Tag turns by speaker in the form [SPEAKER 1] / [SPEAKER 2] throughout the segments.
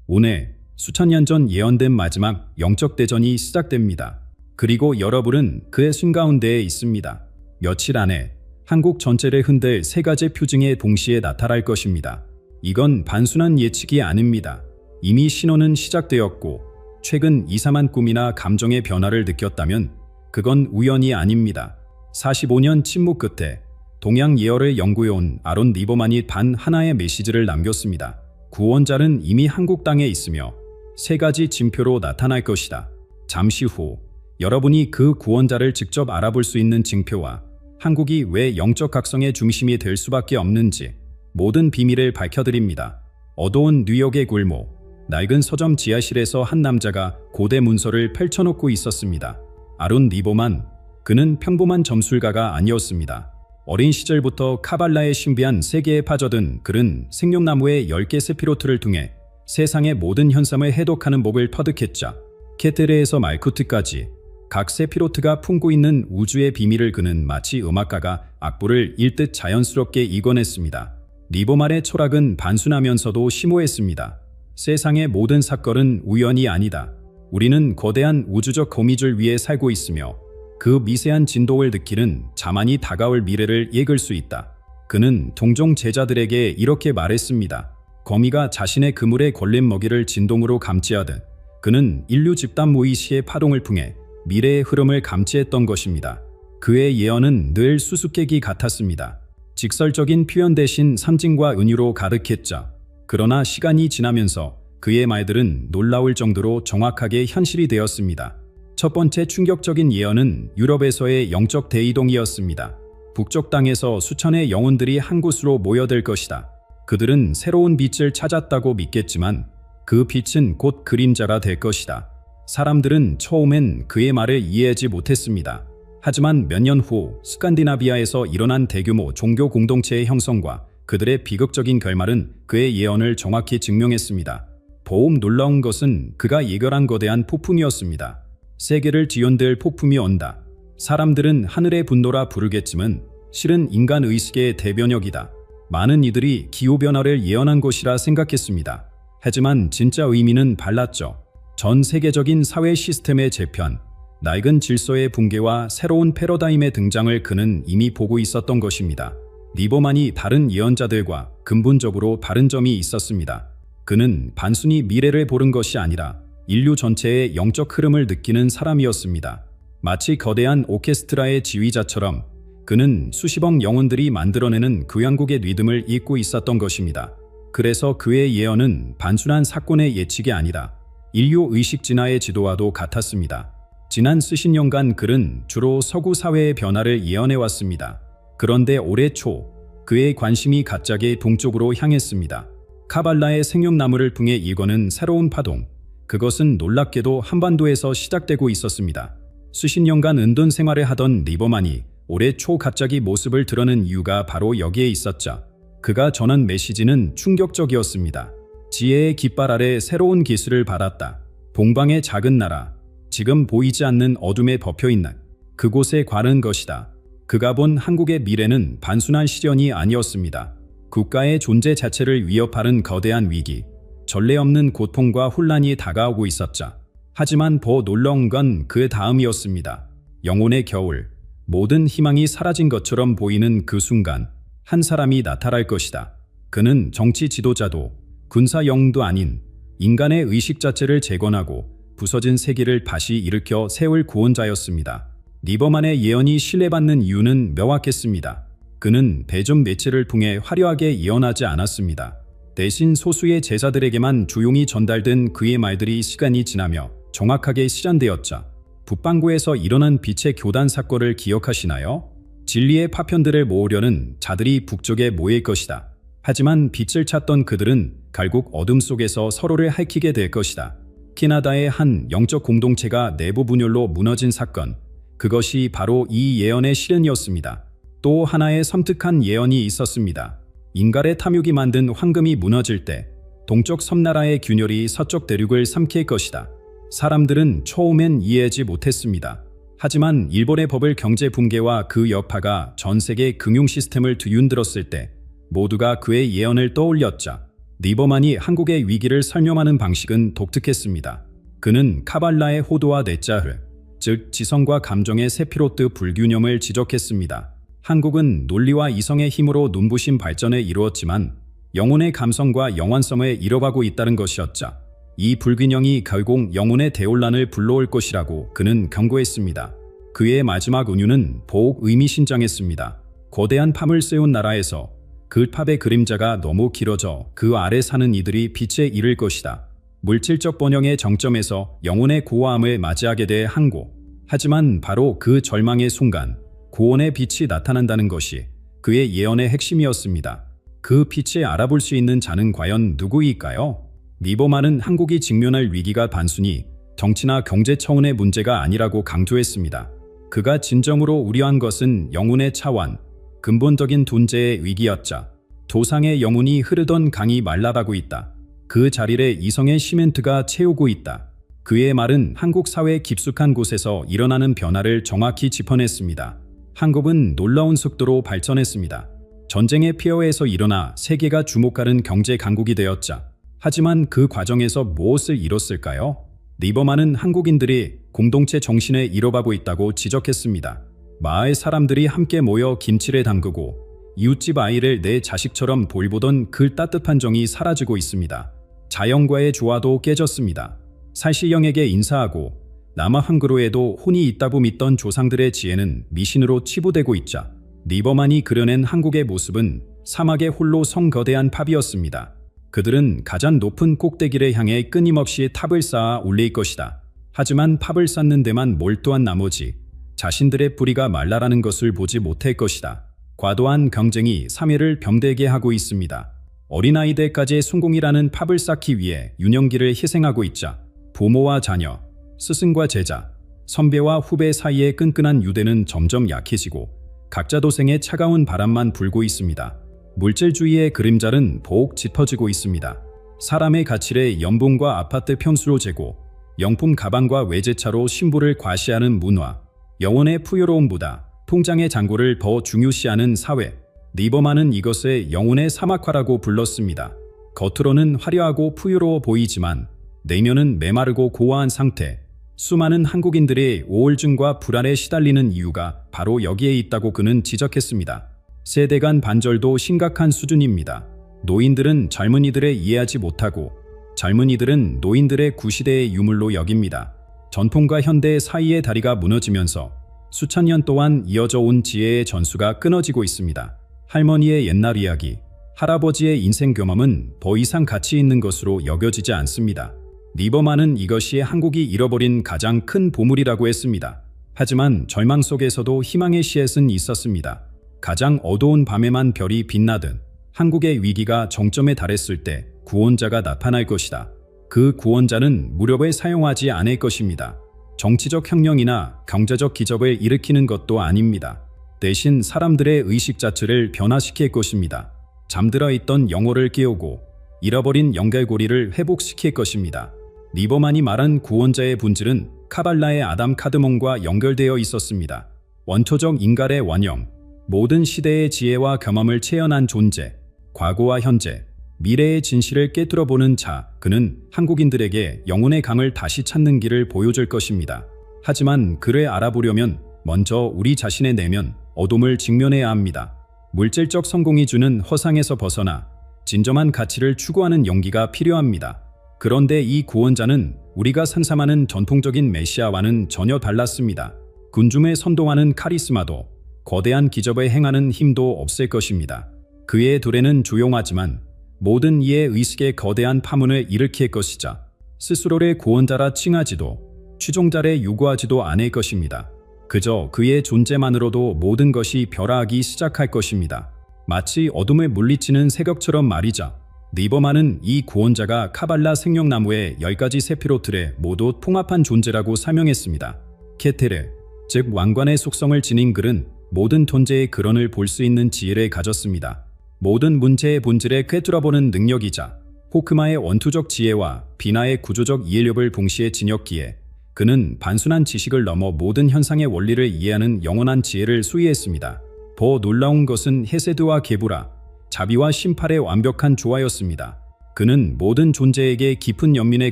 [SPEAKER 1] 오늘 수천 년 전 예언된 마지막 영적 대전이 시작됩니다. 그리고 여러분은 그의 순가운데에 있습니다. 며칠 안에 한국 전체를 흔들 세 가지 표징에 동시에 나타날 것입니다. 이건 단순한 예측이 아닙니다. 이미 신호는 시작되었고 최근 이상한 꿈이나 감정의 변화를 느꼈다면 그건 우연이 아닙니다. 45년 침묵 끝에 동양 예언을 연구해온 아론 리버만이 단 하나의 메시지를 남겼습니다. 구원자는 이미 한국 땅에 있으며 세 가지 징표로 나타날 것이다. 잠시 후 여러분이 그 구원자를 직접 알아볼 수 있는 징표와 한국이 왜 영적 각성의 중심이 될 수밖에 없는지 모든 비밀을 밝혀드립니다. 어두운 뉴욕의 골목, 낡은 서점 지하실에서 한 남자가 고대 문서를 펼쳐놓고 있었습니다. 아론 리버만, 그는 평범한 점술가가 아니었습니다. 어린 시절부터 카발라의 신비한 세계에 빠져든 그는 생명나무의 10개 세피로트를 통해 세상의 모든 현상을 해독하는 법을 터득했자 케테레에서 말쿠트까지 각 세피로트가 품고 있는 우주의 비밀을 그는 마치 음악가가 악보를 읽듯 자연스럽게 익어냈습니다. 리버만의 철학은 단순하면서도 심오했습니다. 세상의 모든 사건은 우연이 아니다. 우리는 거대한 우주적 거미줄 위에 살고 있으며 그 미세한 진동을 느끼는 자만이 다가올 미래를 읽을 수 있다. 그는 동종 제자들에게 이렇게 말했습니다. 거미가 자신의 그물에 걸린 먹이를 진동으로 감지하듯 그는 인류 집단 무의식의 파동을 통해 미래의 흐름을 감지했던 것입니다. 그의 예언은 늘 수수께끼 같았습니다. 직설적인 표현 대신 상징과 은유로 가득했죠. 그러나 시간이 지나면서 그의 말들은 놀라울 정도로 정확하게 현실이 되었습니다. 첫 번째 충격적인 예언은 유럽에서의 영적 대이동이었습니다. 북쪽 땅에서 수천의 영혼들이 한 곳으로 모여들 것이다. 그들은 새로운 빛을 찾았다고 믿겠지만 그 빛은 곧 그림자가 될 것이다. 사람들은 처음엔 그의 말을 이해하지 못했습니다. 하지만 몇 년 후 스칸디나비아에서 일어난 대규모 종교 공동체의 형성과 그들의 비극적인 결말은 그의 예언을 정확히 증명했습니다. 더욱 놀라운 것은 그가 예견한 거대한 폭풍이었습니다. 세계를 뒤흔들 폭풍이 온다. 사람들은 하늘의 분노라 부르겠지만 실은 인간 의식의 대변혁이다. 많은 이들이 기후변화를 예언한 것이라 생각했습니다. 하지만 진짜 의미는 달랐죠. 전 세계적인 사회 시스템의 재편, 낡은 질서의 붕괴와 새로운 패러다임의 등장을 그는 이미 보고 있었던 것입니다. 리버만이 다른 예언자들과 근본적으로 다른 점이 있었습니다. 그는 단순히 미래를 보는 것이 아니라 인류 전체의 영적 흐름을 느끼는 사람이었습니다. 마치 거대한 오케스트라의 지휘자처럼 그는 수십억 영혼들이 만들어내는 교향곡의 리듬을 읽고 있었던 것입니다. 그래서 그의 예언은 단순한 사건의 예측이 아니라 인류 의식 진화의 지도와도 같았습니다. 지난 수십 년간 그는 주로 서구 사회의 변화를 예언해왔습니다. 그런데 올해 초 그의 관심이 갑자기 동쪽으로 향했습니다. 카발라의 생명나무를 통해 일궈낸 새로운 파동, 그것은 놀랍게도 한반도에서 시작되고 있었습니다. 수십 년간 은둔 생활을 하던 리버만이 올해 초 갑자기 모습을 드러낸 이유가 바로 여기에 있었죠. 그가 전한 메시지는 충격적이었습니다. 지혜의 깃발 아래 새로운 기술을 받았다. 동방의 작은 나라, 지금 보이지 않는 어둠에 덮여있는 그곳에 관한 것이다. 그가 본 한국의 미래는 단순한 시련이 아니었습니다. 국가의 존재 자체를 위협하는 거대한 위기, 전례 없는 고통과 혼란이 다가오고 있었죠. 하지만 더 놀라운 건 그 다음이었습니다. 영혼의 겨울, 모든 희망이 사라진 것처럼 보이는 그 순간 한 사람이 나타날 것이다. 그는 정치 지도자도 군사 영웅도 아닌 인간의 의식 자체를 재건하고 부서진 세계를 다시 일으켜 세울 구원자였습니다. 리버만의 예언이 신뢰받는 이유는 명확했습니다. 그는 대중 매체를 통해 화려하게 예언하지 않았습니다. 대신 소수의 제자들에게만 조용히 전달된 그의 말들이 시간이 지나며 정확하게 실현되었죠. 북반구에서 일어난 빛의 교단 사건을 기억하시나요? 진리의 파편들을 모으려는 자들이 북쪽에 모일 것이다. 하지만 빛을 찾던 그들은 결국 어둠 속에서 서로를 핥히게 될 것이다. 캐나다의 한 영적 공동체가 내부 분열로 무너진 사건, 그것이 바로 이 예언의 실현이었습니다. 또 하나의 섬뜩한 예언이 있었습니다. 인간의 탐욕이 만든 황금이 무너질 때 동쪽 섬나라의 균열이 서쪽 대륙을 삼킬 것이다. 사람들은 처음엔 이해하지 못했습니다. 하지만 일본의 버블 경제 붕괴와 그 여파가 전 세계 금융 시스템을 뒤흔들었을 때 모두가 그의 예언을 떠올렸죠. 리버만이 한국의 위기를 설명하는 방식은 독특했습니다. 그는 카발라의 호도와 네자흐, 즉 지성과 감정의 세피로트 불균형을 지적했습니다. 한국은 논리와 이성의 힘으로 눈부신 발전을 이루었지만 영혼의 감성과 영환성을 잃어가고 있다는 것이었죠. 이 불균형이 결국 영혼의 대혼란을 불러올 것이라고 그는 경고했습니다. 그의 마지막 은유는 보옥 의미심장했습니다. 거대한 팝을 세운 나라에서 그 팝의 그림자가 너무 길어져 그 아래 사는 이들이 빛에 이를 것이다. 물질적 번영의 정점에서 영혼의 고아함을 맞이하게 될 한국. 하지만 바로 그 절망의 순간 구원의 빛이 나타난다는 것이 그의 예언의 핵심이었습니다. 그 빛을 알아볼 수 있는 자는 과연 누구일까요? 리버만은 한국이 직면할 위기가 단순히 정치나 경제 차원의 문제가 아니라고 강조했습니다. 그가 진정으로 우려한 것은 영혼의 차원, 근본적인 존재의 위기였자. 조상의 영혼이 흐르던 강이 말라가고 있다. 그 자리를 이성의 시멘트가 채우고 있다. 그의 말은 한국 사회의 깊숙한 곳에서 일어나는 변화를 정확히 짚어냈습니다. 한국은 놀라운 속도로 발전했습니다. 전쟁의 폐허에서 일어나 세계가 주목하는 경제 강국이 되었자. 하지만 그 과정에서 무엇을 이뤘을까요? 리버만은 한국인들이 공동체 정신을 잃어가고 있다고 지적했습니다. 마을 사람들이 함께 모여 김치를 담그고 이웃집 아이를 내 자식처럼 돌보던 그 따뜻한 정이 사라지고 있습니다. 자연과의 조화도 깨졌습니다. 살시령에게 인사하고 남아 항구로에도 혼이 있다고 믿던 조상들의 지혜는 미신으로 치부되고 있자. 리버만이 그려낸 한국의 모습은 사막의 홀로 성 거대한 팝이었습니다. 그들은 가장 높은 꼭대기를 향해 끊임없이 탑을 쌓아 올릴 것이다. 하지만 팝을 쌓는 데만 몰두한 나머지 자신들의 뿌리가 말라라는 것을 보지 못할 것이다. 과도한 경쟁이 사회를 병들게 하고 있습니다. 어린아이들까지의 성공이라는 팝을 쌓기 위해 유년기를 희생하고 있자 부모와 자녀, 스승과 제자, 선배와 후배 사이의 끈끈한 유대는 점점 약해지고 각자 도생의 차가운 바람만 불고 있습니다. 물질주의의 그림자는 더욱 짙어지고 있습니다. 사람의 가치를 연봉과 아파트 평수로 재고 명품 가방과 외제차로 신부를 과시하는 문화, 영혼의 풍요로움보다 통장의 잔고를 더 중요시하는 사회. 리버만은 이것을 영혼의 사막화라고 불렀습니다. 겉으로는 화려하고 풍요로워 보이지만 내면은 메마르고 고아한 상태. 수많은 한국인들이 우울증과 불안에 시달리는 이유가 바로 여기에 있다고 그는 지적했습니다. 세대 간 반절도 심각한 수준입니다. 노인들은 젊은이들을 이해하지 못하고 젊은이들은 노인들의 구시대의 유물로 여깁니다. 전통과 현대 사이의 다리가 무너지면서 수천 년 동안 이어져 온 지혜의 전수가 끊어지고 있습니다. 할머니의 옛날 이야기, 할아버지의 인생 경험은 더 이상 가치 있는 것으로 여겨지지 않습니다. 리버만은 이것이 한국이 잃어버린 가장 큰 보물이라고 했습니다. 하지만 절망 속에서도 희망의 씨앗은 있었습니다. 가장 어두운 밤에만 별이 빛나듯 한국의 위기가 정점에 달했을 때 구원자가 나타날 것이다. 그 구원자는 무력을 사용하지 않을 것입니다. 정치적 혁명이나 경제적 기적을 일으키는 것도 아닙니다. 대신 사람들의 의식 자체를 변화시킬 것입니다. 잠들어 있던 영혼을 깨우고 잃어버린 연결고리를 회복시킬 것입니다. 리버만이 말한 구원자의 본질은 카발라의 아담 카드몬과 연결되어 있었습니다. 원초적 인간의 원형, 모든 시대의 지혜와 경험을 체현한 존재, 과거와 현재, 미래의 진실을 깨뚫어보는 자, 그는 한국인들에게 영혼의 강을 다시 찾는 길을 보여줄 것입니다. 하지만 그를 알아보려면 먼저 우리 자신의 내면, 어둠을 직면해야 합니다. 물질적 성공이 주는 허상에서 벗어나 진정한 가치를 추구하는 용기가 필요합니다. 그런데 이 구원자는 우리가 상상하는 전통적인 메시아와는 전혀 달랐습니다. 군중을 선동하는 카리스마도 거대한 기적을 행하는 힘도 없을 것입니다. 그의 둘에는 조용하지만 모든 이의 의식에 거대한 파문을 일으킬 것이자 스스로를 구원자라 칭하지도 추종자를 요구하지도 않을 것입니다. 그저 그의 존재만으로도 모든 것이 변화하기 시작할 것입니다. 마치 어둠을 물리치는 새벽처럼 말이자. 리버만은 이 구원자가 카발라 생명나무의 10가지 세피로트를 모두 통합한 존재라고 설명했습니다. 케테르, 즉 왕관의 속성을 지닌 글은 모든 존재의 근원을 볼 수 있는 지혜를 가졌습니다. 모든 문제의 본질을 꿰뚫어보는 능력이자 호크마의 원투적 지혜와 비나의 구조적 이해력을 동시에 지녔기에 그는 단순한 지식을 넘어 모든 현상의 원리를 이해하는 영원한 지혜를 수여했습니다. 더 놀라운 것은 헤세드와 게부라, 자비와 심팔의 완벽한 조화였습니다. 그는 모든 존재에게 깊은 연민을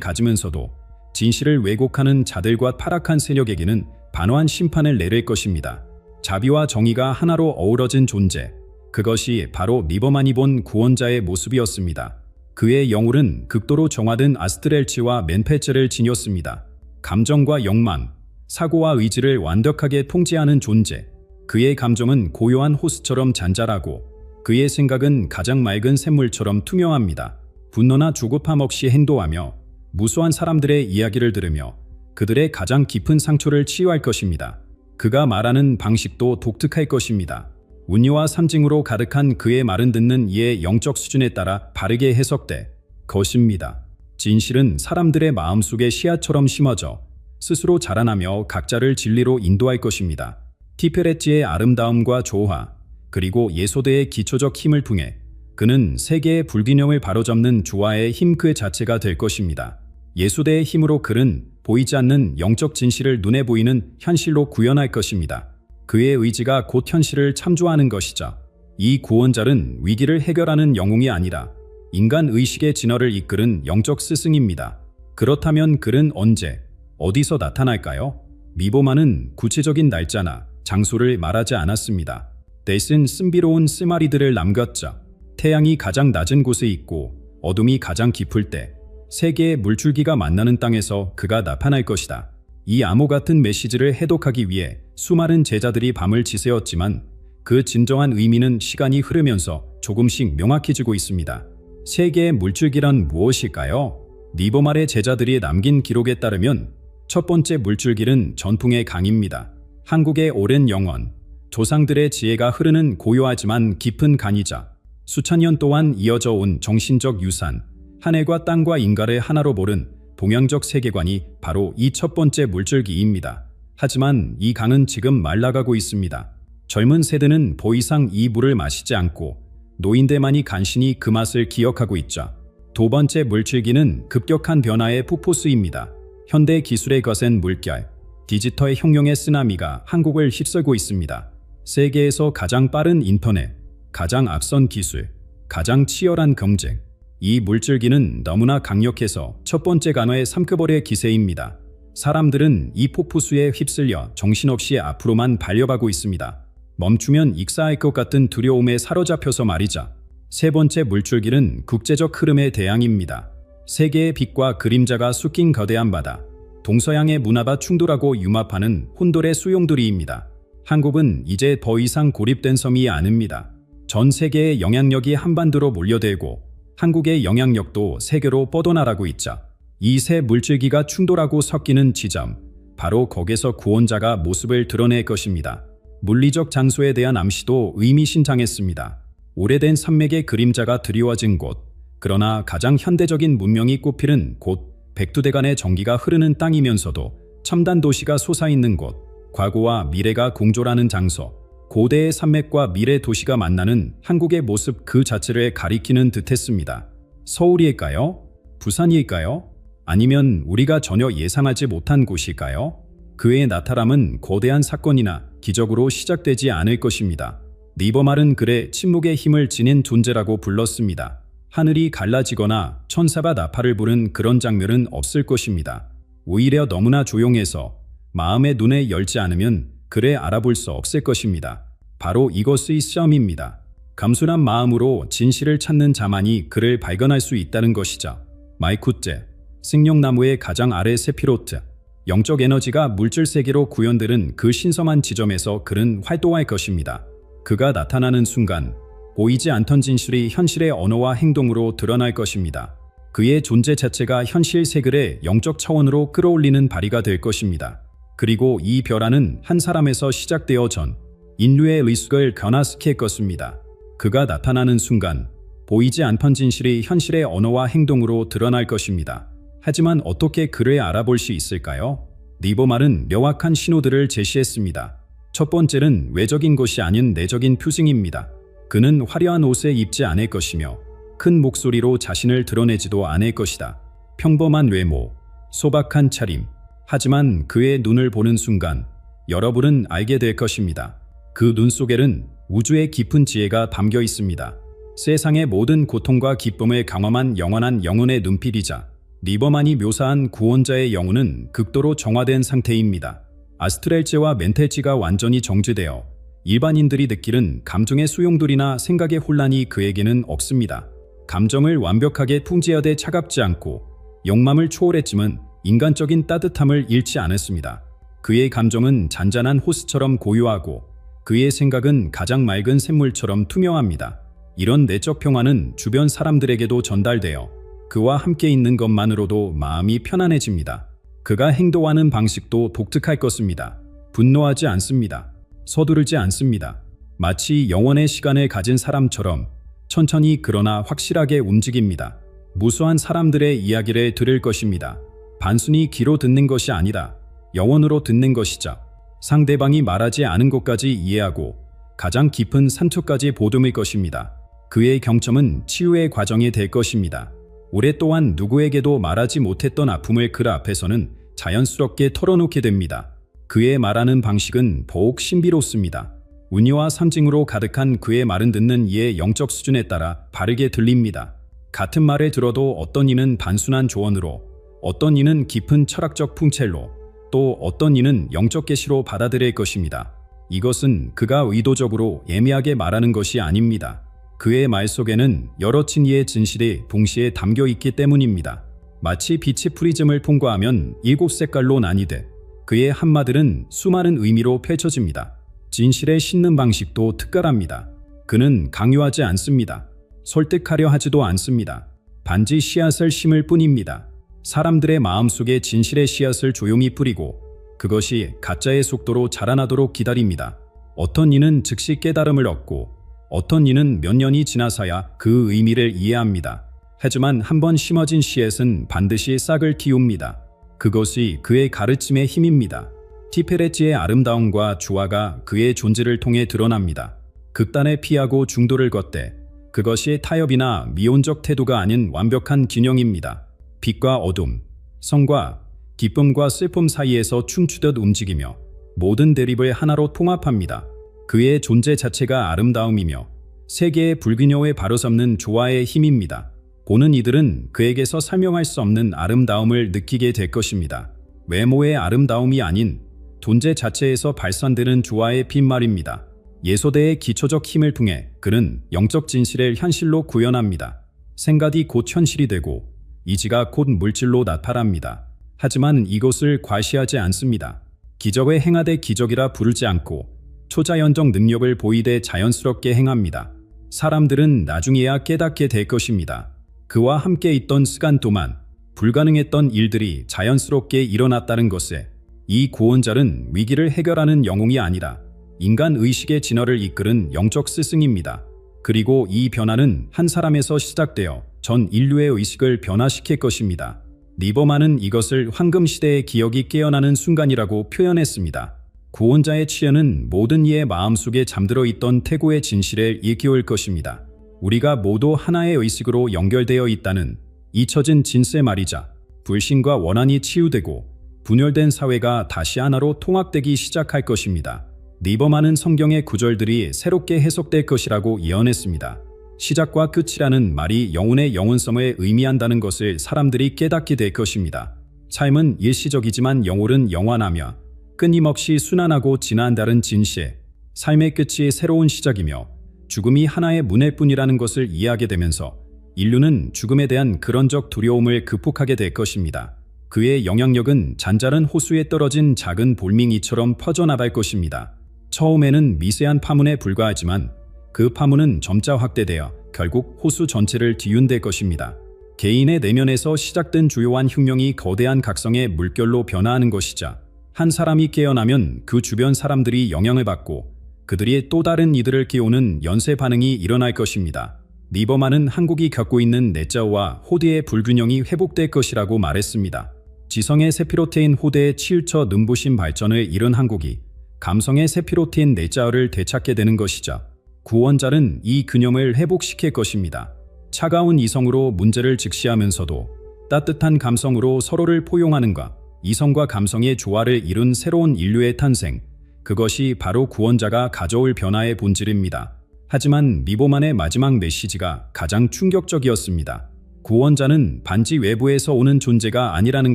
[SPEAKER 1] 가지면서도 진실을 왜곡하는 자들과 타락한 세력에게는 단호한 심판을 내릴 것입니다. 자비와 정의가 하나로 어우러진 존재, 그것이 바로 리버만이 본 구원자의 모습이었습니다. 그의 영혼은 극도로 정화된 아스트렐치와 맨페츠를 지녔습니다. 감정과 욕망, 사고와 의지를 완벽하게 통제하는 존재. 그의 감정은 고요한 호수처럼 잔잔하고 그의 생각은 가장 맑은 샘물처럼 투명합니다. 분노나 조급함 없이 행동하며 무수한 사람들의 이야기를 들으며 그들의 가장 깊은 상처를 치유할 것입니다. 그가 말하는 방식도 독특할 것입니다. 운유와 상징으로 가득한 그의 말은 듣는 이의 영적 수준에 따라 바르게 해석될 것입니다. 진실은 사람들의 마음속에 씨앗처럼 심어져 스스로 자라나며 각자를 진리로 인도할 것입니다. 티페레치의 아름다움과 조화, 그리고 예소대의 기초적 힘을 통해 그는 세계의 불균형을 바로잡는 조화의 힘 그 자체가 될 것입니다. 예소대의 힘으로 그는 보이지 않는 영적 진실을 눈에 보이는 현실로 구현할 것입니다. 그의 의지가 곧 현실을 참조하는 것이죠. 이 구원자는 위기를 해결하는 영웅이 아니라 인간 의식의 진화를 이끄는 영적 스승입니다. 그렇다면 그는 언제, 어디서 나타날까요? 리버만은 구체적인 날짜나 장소를 말하지 않았습니다. 대신 신비로운 쓰마리들을 남겼죠. 태양이 가장 낮은 곳에 있고 어둠이 가장 깊을 때 세 개의 물줄기가 만나는 땅에서 그가 나타날 것이다. 이 암호 같은 메시지를 해독하기 위해 수많은 제자들이 밤을 지새웠지만 그 진정한 의미는 시간이 흐르면서 조금씩 명확해지고 있습니다. 세 개의 물줄기란 무엇일까요? 리버말의 제자들이 남긴 기록에 따르면 첫 번째 물줄기는 전풍의 강입니다. 한국의 오랜 영원, 조상들의 지혜가 흐르는 고요하지만 깊은 강이자 수천 년 동안 이어져 온 정신적 유산, 하늘과 땅과 인간을 하나로 모른 동양적 세계관이 바로 이 첫 번째 물줄기입니다. 하지만 이 강은 지금 말라가고 있습니다. 젊은 세대는 더 이상 이 물을 마시지 않고 노인들만이 간신히 그 맛을 기억하고 있죠. 두 번째 물줄기는 급격한 변화의 폭포수입니다. 현대 기술의 거센 물결, 디지털 혁명의 쓰나미가 한국을 휩쓸고 있습니다. 세계에서 가장 빠른 인터넷, 가장 앞선 기술, 가장 치열한 경쟁. 이 물줄기는 너무나 강력해서 첫 번째 간화의 삼켜버릴 기세입니다. 사람들은 이 폭포수에 휩쓸려 정신없이 앞으로만 달려가고 있습니다. 멈추면 익사할 것 같은 두려움에 사로잡혀서 말이죠. 세 번째 물줄기는 국제적 흐름의 대항입니다. 세계의 빛과 그림자가 섞인 거대한 바다, 동서양의 문화가 충돌하고 융합하는 혼돈의 수용돌이입니다. 한국은 이제 더 이상 고립된 섬이 아닙니다. 전 세계의 영향력이 한반도로 몰려들고 한국의 영향력도 세계로 뻗어나가고 있죠. 이 세 물줄기가 충돌하고 섞이는 지점, 바로 거기서 구원자가 모습을 드러낼 것입니다. 물리적 장소에 대한 암시도 의미심장했습니다. 오래된 산맥의 그림자가 드리워진 곳, 그러나 가장 현대적인 문명이 꽃피는 곳, 백두대간의 전기가 흐르는 땅이면서도 첨단 도시가 솟아있는 곳, 과거와 미래가 공존하는 장소, 고대의 산맥과 미래 도시가 만나는 한국의 모습 그 자체를 가리키는 듯했습니다. 서울일까요? 부산일까요? 아니면 우리가 전혀 예상하지 못한 곳일까요? 그의 나타남은 거대한 사건이나 기적으로 시작되지 않을 것입니다. 리버말은 그의 침묵의 힘을 지닌 존재라고 불렀습니다. 하늘이 갈라지거나 천사가 나팔을 부른 그런 장면은 없을 것입니다. 오히려 너무나 조용해서 마음의 눈을 열지 않으면 그를 알아볼 수 없을 것입니다. 바로 이것의 시험입니다. 감순한 마음으로 진실을 찾는 자만이 그를 발견할 수 있다는 것이죠. 마이쿠제, 생명나무의 가장 아래 세피로트, 영적 에너지가 물질 세계로 구현되는 그 신성한 지점에서 그는 활동할 것입니다. 그가 나타나는 순간 보이지 않던 진실이 현실의 언어와 행동으로 드러날 것입니다. 그의 존재 자체가 현실 세계를 영적 차원으로 끌어올리는 발휘가 될 것입니다. 그리고 이 변화는 한 사람에서 시작되어 전 인류의 의식을 변화시킬 것입니다. 그가 나타나는 순간 보이지 않던 진실이 현실의 언어와 행동으로 드러날 것입니다. 하지만 어떻게 그를 알아볼 수 있을까요? 리버말은 명확한 신호들을 제시했습니다. 첫 번째는 외적인 것이 아닌 내적인 표징입니다. 그는 화려한 옷을 입지 않을 것이며 큰 목소리로 자신을 드러내지도 않을 것이다. 평범한 외모, 소박한 차림. 하지만 그의 눈을 보는 순간 여러분은 알게 될 것입니다. 그 눈 속에는 우주의 깊은 지혜가 담겨 있습니다. 세상의 모든 고통과 기쁨을 경험한 영원한 영혼의 눈빛이자 리버만이 묘사한 구원자의 영혼은 극도로 정화된 상태입니다. 아스트렐제와 멘탈지가 완전히 정지되어 일반인들이 느끼는 감정의 수용돌이나 생각의 혼란이 그에게는 없습니다. 감정을 완벽하게 통제하되 차갑지 않고 욕망을 초월했지만 인간적인 따뜻함을 잃지 않았습니다. 그의 감정은 잔잔한 호수처럼 고요하고 그의 생각은 가장 맑은 샘물처럼 투명합니다. 이런 내적 평화는 주변 사람들에게도 전달되어 그와 함께 있는 것만으로도 마음이 편안해집니다. 그가 행동하는 방식도 독특할 것입니다. 분노하지 않습니다. 서두르지 않습니다. 마치 영원의 시간을 가진 사람처럼 천천히 그러나 확실하게 움직입니다. 무수한 사람들의 이야기를 들을 것입니다. 단순히 귀로 듣는 것이 아니라 영혼으로 듣는 것이죠. 상대방이 말하지 않은 것까지 이해하고 가장 깊은 산초까지 보듬을 것입니다. 그의 경험은 치유의 과정이 될 것입니다. 오랫동안 누구에게도 말하지 못했던 아픔을 그 앞에서는 자연스럽게 털어놓게 됩니다. 그의 말하는 방식은 더욱 신비롭습니다. 운유와 상징으로 가득한 그의 말은 듣는 이의 영적 수준에 따라 다르게 들립니다. 같은 말을 들어도 어떤 이는 단순한 조언으로, 어떤 이는 깊은 철학적 풍채로, 또 어떤 이는 영적 계시로 받아들일 것입니다. 이것은 그가 의도적으로 애매하게 말하는 것이 아닙니다. 그의 말 속에는 여러 진리의 진실이 동시에 담겨 있기 때문입니다. 마치 빛이 프리즘을 통과하면 7색깔로 나뉘듯 그의 한마디는 수많은 의미로 펼쳐집니다. 진실에 싣는 방식도 특별합니다. 그는 강요하지 않습니다. 설득하려 하지도 않습니다. 단지 씨앗을 심을 뿐입니다. 사람들의 마음속에 진실의 씨앗을 조용히 뿌리고 그것이 가짜의 속도로 자라나도록 기다립니다. 어떤 이는 즉시 깨달음을 얻고 어떤 이는 몇 년이 지나서야 그 의미를 이해합니다. 하지만 한번 심어진 씨앗은 반드시 싹을 틔웁니다. 그것이 그의 가르침의 힘입니다. 티페레치의 아름다움과 조화가 그의 존재를 통해 드러납니다. 극단에 피하고 중도를 걷되 그것이 타협이나 미온적 태도가 아닌 완벽한 균형입니다. 빛과 어둠, 성과 기쁨과 슬픔 사이에서 춤추듯 움직이며 모든 대립을 하나로 통합합니다. 그의 존재 자체가 아름다움이며 세계의 불균형을 바로잡는 조화의 힘입니다. 보는 이들은 그에게서 설명할 수 없는 아름다움을 느끼게 될 것입니다. 외모의 아름다움이 아닌 존재 자체에서 발산되는 조화의 빛말입니다. 예소대의 기초적 힘을 통해 그는 영적 진실을 현실로 구현합니다. 생각이 곧 현실이 되고 이지가 곧 물질로 나타납니다. 하지만 이것을 과시하지 않습니다. 기적을 행하되 기적이라 부르지 않고 초자연적 능력을 보이되 자연스럽게 행합니다. 사람들은 나중에야 깨닫게 될 것입니다. 그와 함께 있던 시간 동안 불가능했던 일들이 자연스럽게 일어났다는 것에 이 구원자는 위기를 해결하는 영웅이 아니라 인간 의식의 진화를 이끄는 영적 스승입니다. 그리고 이 변화는 한 사람에서 시작되어 전 인류의 의식을 변화시킬 것입니다. 리버만은 이것을 황금시대의 기억이 깨어나는 순간이라고 표현했습니다. 구원자의 치연은 모든 이의 마음속에 잠들어 있던 태고의 진실을 일깨울 것입니다. 우리가 모두 하나의 의식으로 연결되어 있다는 잊혀진 진세 말이자 불신과 원한이 치유되고 분열된 사회가 다시 하나로 통합되기 시작할 것입니다. 리버만은 성경의 구절들이 새롭게 해석될 것이라고 예언했습니다. 시작과 끝이라는 말이 영혼의 영원성을 의미한다는 것을 사람들이 깨닫게 될 것입니다. 삶은 일시적이지만 영혼은 영원하며 끊임없이 순환하고 진화한다는 진실, 삶의 끝이 새로운 시작이며 죽음이 하나의 문일 뿐이라는 것을 이해하게 되면서 인류는 죽음에 대한 그런적 두려움을 극복하게 될 것입니다. 그의 영향력은 잔잔한 호수에 떨어진 작은 볼밍이처럼 퍼져나갈 것입니다. 처음에는 미세한 파문에 불과하지만 그 파문은 점차 확대되어 결국 호수 전체를 뒤흔들 것입니다. 개인의 내면에서 시작된 주요한 혁명이 거대한 각성의 물결로 변화하는 것이자 한 사람이 깨어나면 그 주변 사람들이 영향을 받고 그들이 또 다른 이들을 깨우는 연쇄 반응이 일어날 것입니다. 리버만은 한국이 겪고 있는 내자와 호대의 불균형이 회복될 것이라고 말했습니다. 지성의 세피로테인 호대의 치우쳐 눈부신 발전을 이룬 한국이 감성의 세피로테인 내자를 되찾게 되는 것이자 구원자는 이 균형을 회복시킬 것입니다. 차가운 이성으로 문제를 직시하면서도 따뜻한 감성으로 서로를 포용하는가, 이성과 감성의 조화를 이룬 새로운 인류의 탄생, 그것이 바로 구원자가 가져올 변화의 본질입니다. 하지만 리버만의 마지막 메시지가 가장 충격적이었습니다. 구원자는 반지 외부에서 오는 존재가 아니라는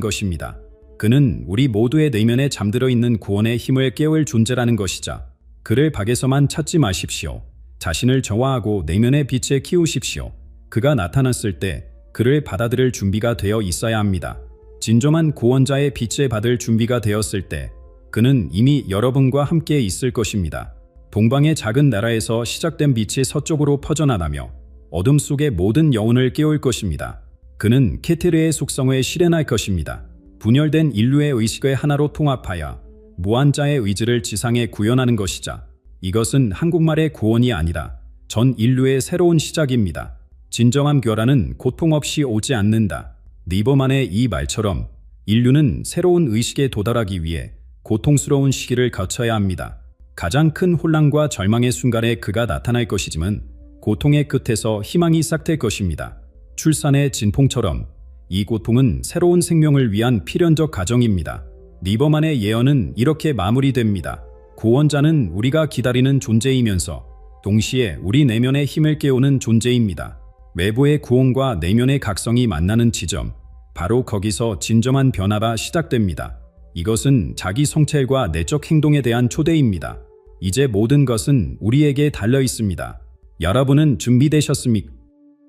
[SPEAKER 1] 것입니다. 그는 우리 모두의 내면에 잠들어 있는 구원의 힘을 깨울 존재라는 것이자 그를 밖에서만 찾지 마십시오. 자신을 정화하고 내면의 빛에 키우십시오. 그가 나타났을 때 그를 받아들일 준비가 되어 있어야 합니다. 진정한 구원자의 빛을 받을 준비가 되었을 때 그는 이미 여러분과 함께 있을 것입니다. 동방의 작은 나라에서 시작된 빛이 서쪽으로 퍼져나가며 어둠 속의 모든 영혼을 깨울 것입니다. 그는 케테르의 속성을 실현할 것입니다. 분열된 인류의 의식을 하나로 통합하여 무한자의 의지를 지상에 구현하는 것이자 이것은 한국말의 구원이 아니라 전 인류의 새로운 시작입니다. 진정한 교란은 고통 없이 오지 않는다. 리버만의 이 말처럼 인류는 새로운 의식에 도달하기 위해 고통스러운 시기를 거쳐야 합니다. 가장 큰 혼란과 절망의 순간에 그가 나타날 것이지만 고통의 끝에서 희망이 싹틀 것입니다. 출산의 진폭처럼 이 고통은 새로운 생명을 위한 필연적 과정입니다. 리버만의 예언은 이렇게 마무리됩니다. 구원자는 우리가 기다리는 존재이면서 동시에 우리 내면의 힘을 깨우는 존재입니다. 외부의 구원과 내면의 각성이 만나는 지점, 바로 거기서 진정한 변화가 시작됩니다. 이것은 자기 성찰과 내적 행동에 대한 초대입니다. 이제 모든 것은 우리에게 달려 있습니다. 여러분은 준비되셨습니까?